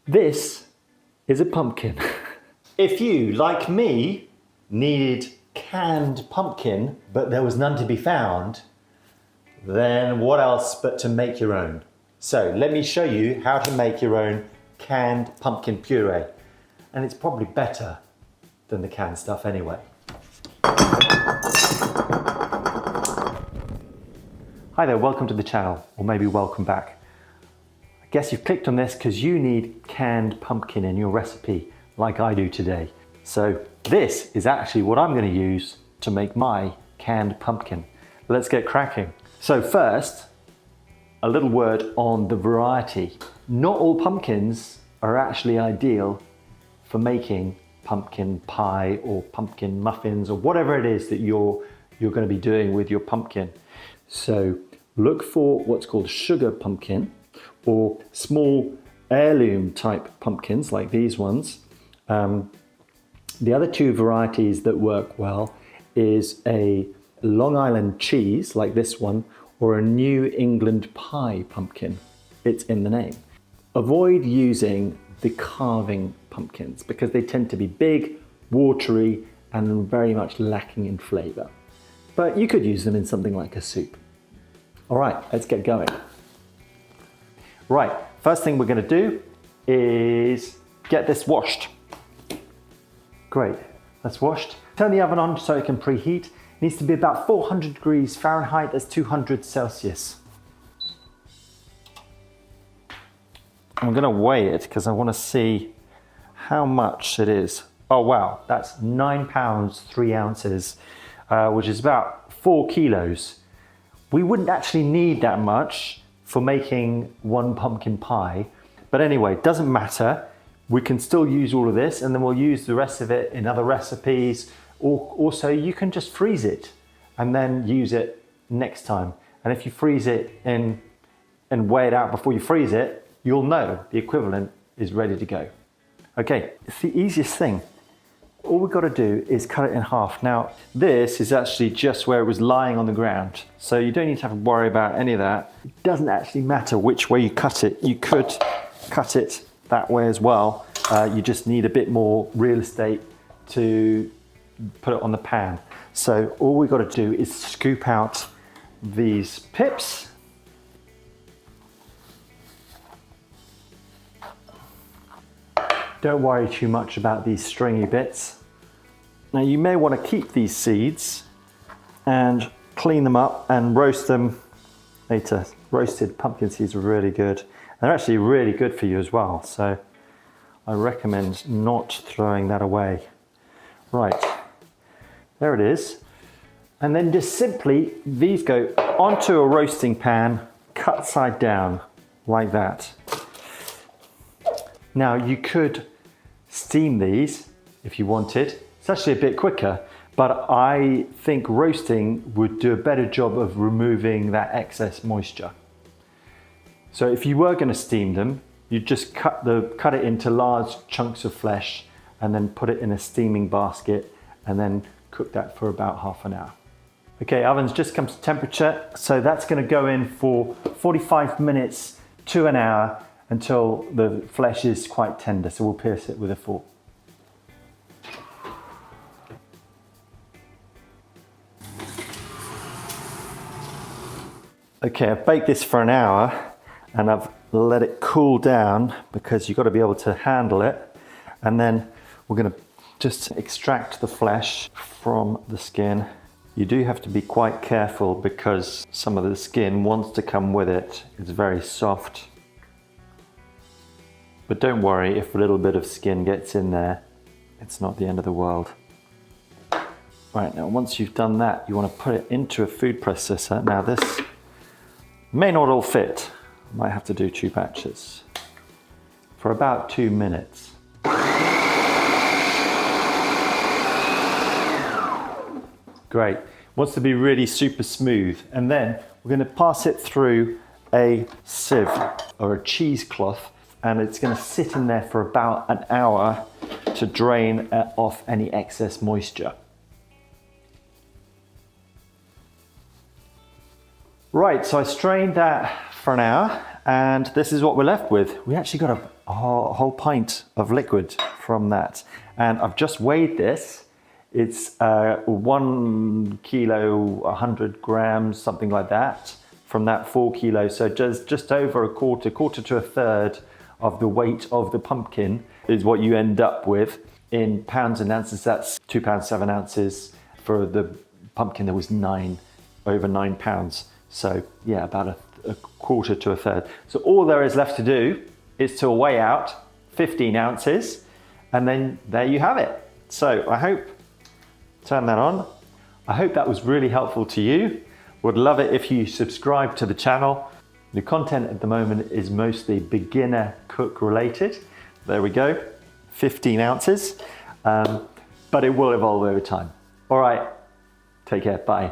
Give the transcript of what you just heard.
This is a pumpkin. If you, like me, needed canned pumpkin, but there was none to be found, then what else but to make your own? So let me show you how to make your own canned pumpkin puree. And it's probably better than the canned stuff anyway. Hi there, welcome to the channel, or maybe welcome back. I guess you've clicked on this because you need canned pumpkin in your recipe, like I do today. So this is actually what I'm going to use to make my canned pumpkin. Let's get cracking. So first, a little word on the variety. Not all pumpkins are actually ideal for making pumpkin pie or pumpkin muffins or whatever it is that you're going to be doing with your pumpkin. So look for what's called sugar pumpkin or small heirloom type pumpkins like these ones. The other two varieties that work well is a Long Island cheese like this one or a New England pie pumpkin. It's in the name. Avoid using the carving pumpkins because they tend to be big, watery, and very much lacking in flavor. But you could use them in something like a soup. All right, let's get going. Right, first thing we're going to do is get this washed. Great, that's washed. Turn the oven on so it can preheat. It needs to be about 400 degrees Fahrenheit, that's 200 Celsius. I'm going to weigh it because I want to see how much it is. Oh wow, that's 9 pounds, 3 ounces, which is about 4 kilos. We wouldn't actually need that much for making one pumpkin pie. But anyway, it doesn't matter. We can still use all of this and then we'll use the rest of it in other recipes. Or also you can just freeze it and then use it next time. And if you freeze it and weigh it out before you freeze it, you'll know the equivalent is ready to go. Okay, it's the easiest thing. All we've got to do is cut it in half. Now, this is actually just where it was lying on the ground. So you don't need to have to worry about any of that. It doesn't actually matter which way you cut it. You could cut it that way as well. You just need a bit more real estate to put it on the pan. So all we've got to do is scoop out these pips. Don't worry too much about these stringy bits. Now you may want to keep these seeds and clean them up and roast them later. Roasted pumpkin seeds are really good. They're actually really good for you as well. So I recommend not throwing that away. Right, there it is. And then just simply, these go onto a roasting pan, cut side down like that. Now you could steam these if you wanted. It's actually a bit quicker, but I think roasting would do a better job of removing that excess moisture. So if you were going to steam them, you'd just cut it into large chunks of flesh and then put it in a steaming basket and then cook that for about half an hour. Okay, oven's just come to temperature, so that's going to go in for 45 minutes to an hour until the flesh is quite tender, so we'll pierce it with a fork. Okay, I've baked this for an hour and I've let it cool down because you've got to be able to handle it. And then we're going to just extract the flesh from the skin. You do have to be quite careful because some of the skin wants to come with it. It's very soft. But don't worry, if a little bit of skin gets in there, it's not the end of the world. Right, now once you've done that, you want to put it into a food processor. Now this may not all fit. I might have to do 2 batches for about 2 minutes. Great, wants to be really super smooth. And then we're going to pass it through a sieve or a cheesecloth, and it's going to sit in there for about an hour to drain off any excess moisture. Right, so I strained that for an hour and this is what we're left with. We actually got whole pint of liquid from that. And I've just weighed this. It's 1 kilo, 100 grams, something like that, from that 4 kilos. So just over a quarter to a third of the weight of the pumpkin is what you end up with. In pounds and ounces, that's 2 pounds 7 ounces. For the pumpkin, there was over 9 pounds. So yeah, about a quarter to a third. So all there is left to do is to weigh out 15 ounces, and then there you have it. So I hope, turn that on. I hope that was really helpful to you. Would love it if you subscribe to the channel. The content at the moment is mostly beginner cook related. There we go, 15 ounces, but it will evolve over time. All right, take care, bye.